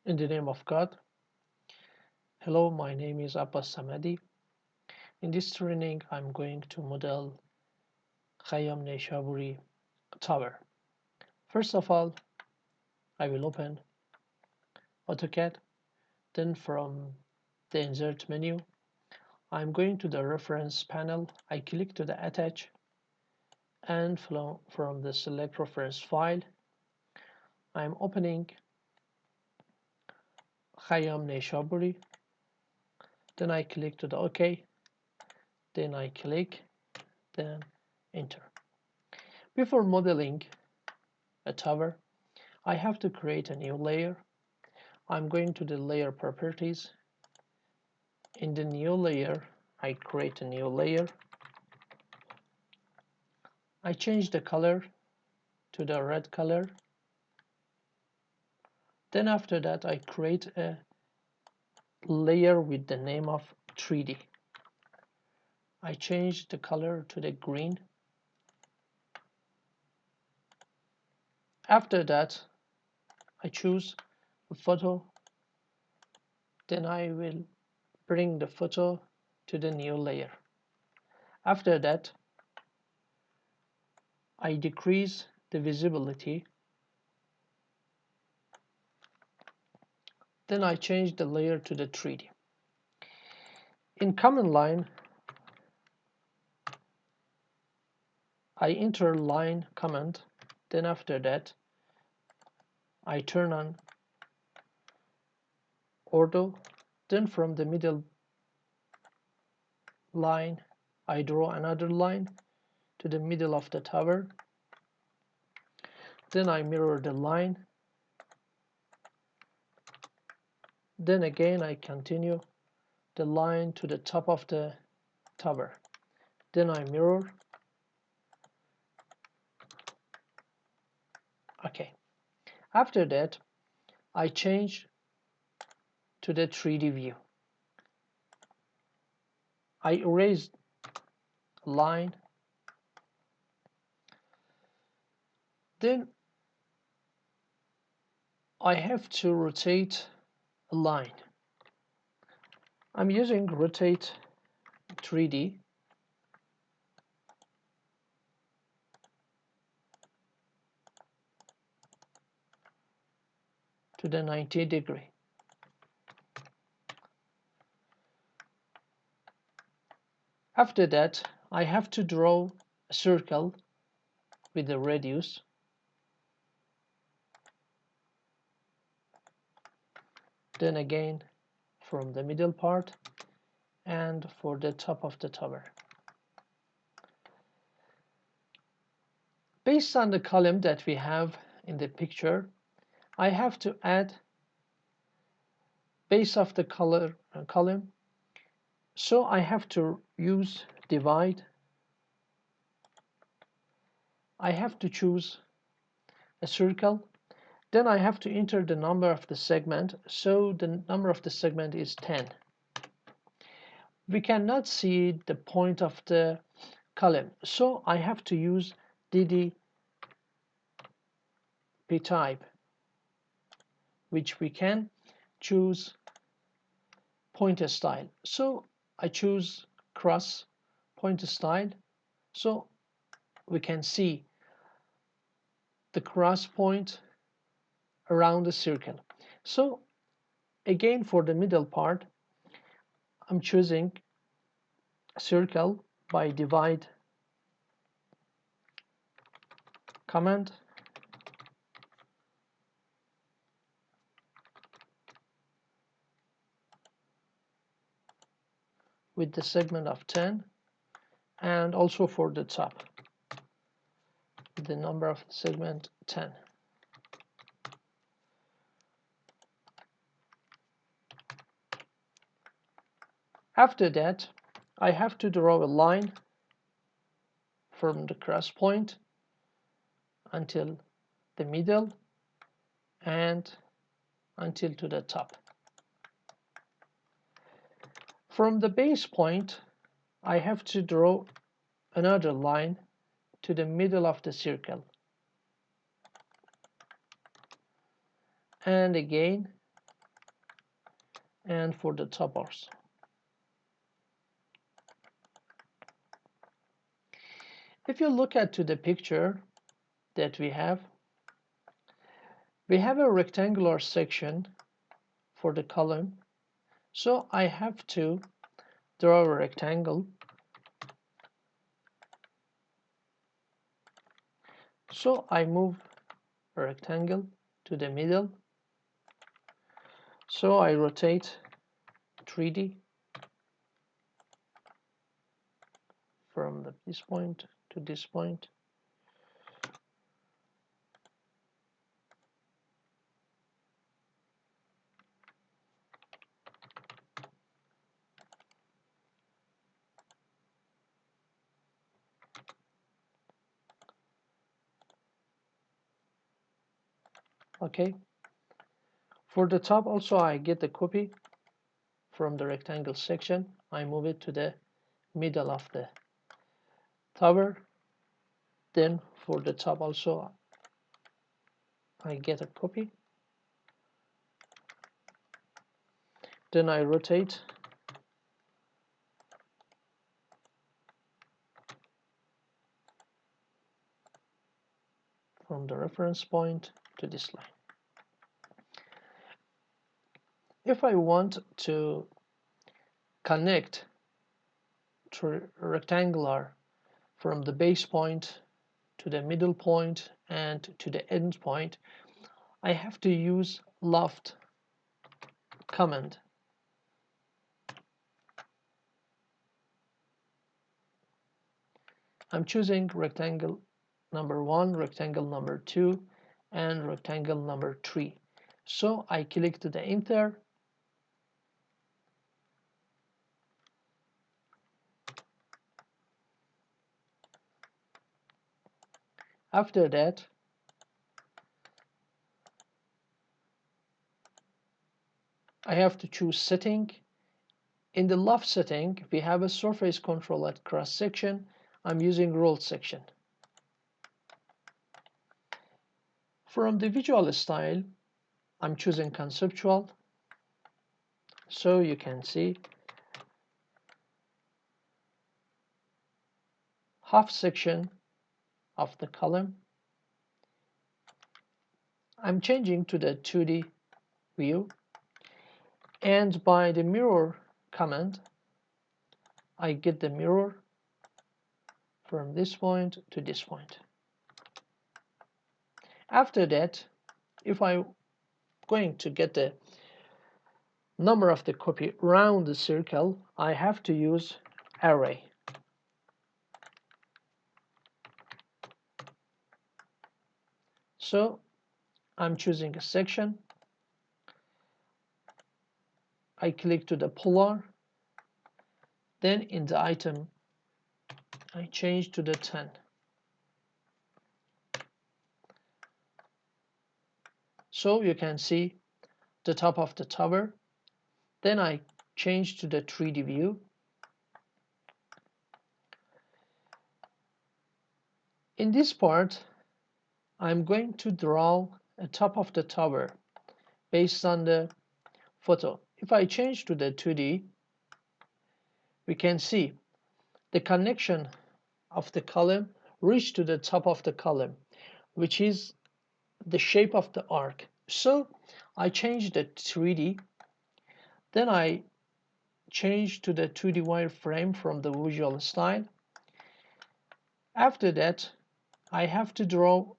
In the name of God. Hello, my name is Abbas Samadi. In this training, I'm going to model khayam neyshabouri tower. First of all, I will open AutoCAD. Then from the insert menu, I'm going to the reference panel. I click to the attach, and from the select reference file, I'm opening khayam neyshabouri. Then I click to the OK. Then I click, then enter. Before modeling a tower, I have to create a new layer. I'm going to the layer properties. In the new layer, I create a new layer. I change the color to the red color. Then after that, I create a layer with the name of 3D. I change the color to the green. After that, I choose a photo. Then I will bring the photo to the new layer. After that, I decrease the visibility. Then I change the layer to the 3D. In command line, I enter line command. Then after that, I turn on ortho. Then from the middle line, I draw another line to the middle of the tower. Then I mirror the line. Then again I continue the line to the top of the tower. Then I mirror. Okay. After that, I change to the 3D view. I erase line. Then I have to rotate a line. I'm using rotate 3D. To the 90-degree. After that, I have to draw a circle with the radius. Then again from the middle part and for the top of the tower. Based on the column that we have in the picture, I have to add base of the column. So I have to use divide. I have to choose a circle. Then I have to enter the number of the segment. So the number of the segment is 10. We cannot see the point of the column. So I have to use DD type, which we can choose pointer style. So I choose cross pointer style. So we can see the cross point around the circle. So again, for the middle part, I'm choosing a circle by divide command. With the segment of 10, and also for the top, with the number of segment 10. After that, I have to draw a line from the cross point until the middle and until to the top. From the base point, I have to draw another line to the middle of the circle. And again, and for the top also. If you look at to the picture that we have a rectangular section for the column, so I have to draw a rectangle. So I move a rectangle to the middle. So I rotate 3D from this point to this point. Okay. For the top also I get the copy from the rectangle section. I move it to the middle of the tower. Then for the top also I get a copy. Then I rotate from the reference point to this line. If I want to connect rectangular from the base point to the middle point and to the end point, I have to use loft command. I'm choosing rectangle number 1, rectangle number 2, and rectangle number 3. So I click to the enter. After that, I have to choose setting. In the loft setting, we have a surface control at cross section. I'm using rolled section. From the visual style, I'm choosing conceptual. So you can see half section of the column. I'm changing to the 2D view, and by the mirror command I get the mirror from this point to this point. After that, if I'm going to get the number of the copy around the circle, I have to use array. So I'm choosing a section. I click to the polar. Then in the item, I change to the 10. So you can see the top of the tower. Then I change to the 3D view. In this part, I'm going to draw a top of the tower based on the photo. If I change to the 2D, we can see the connection of the column reach to the top of the column, which is the shape of the arc. So I change the 3D, then I change to the 2D wireframe from the visual style. After that, I have to draw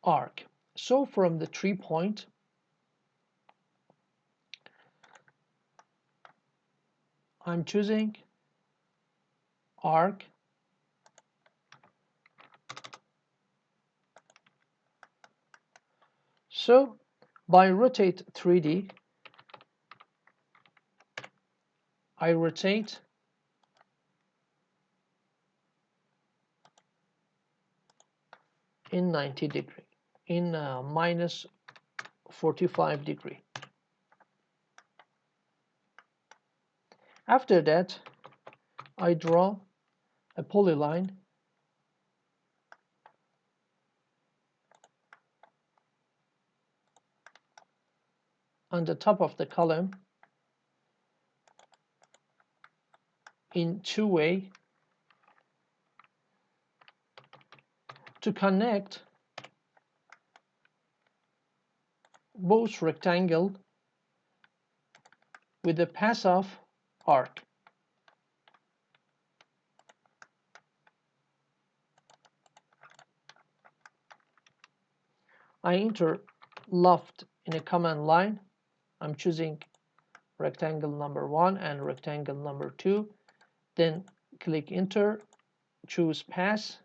arc. So from the 3 point, I'm choosing arc. So by rotate 3D, I rotate in 90 degree, in minus 45 degree. After that, I draw a polyline on the top of the column. in two ways to connect both rectangle with the path of arc. I enter left in a command line. I'm choosing rectangle number 1 and rectangle number 2. Then click enter, choose path,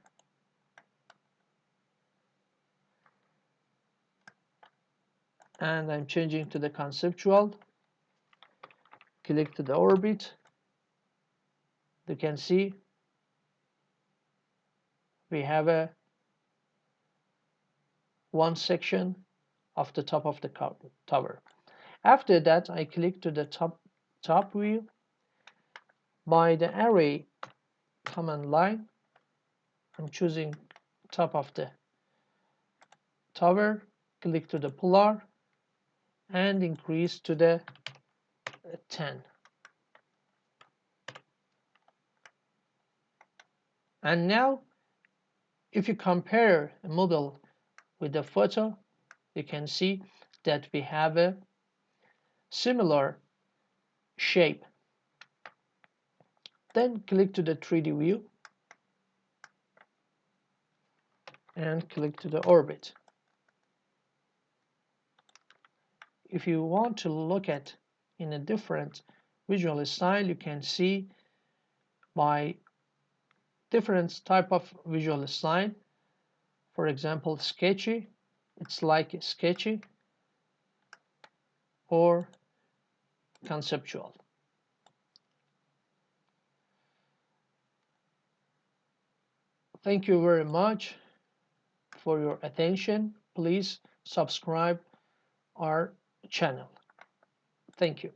and I'm changing to the conceptual. Click to the orbit. You can see we have a one section of the top of the tower. After that, I click to the top view. By the array command line, I'm choosing top of the tower, click to the polar, and increase to the 10. And now, if you compare a model with the photo, you can see that we have a similar shape. Then click to the 3D view and click to the orbit. If you want to look at in a different visual style, you can see by different type of visual style. For example, sketchy, it's like sketchy, or conceptual. Thank you very much for your attention. Please subscribe our channel. Thank you.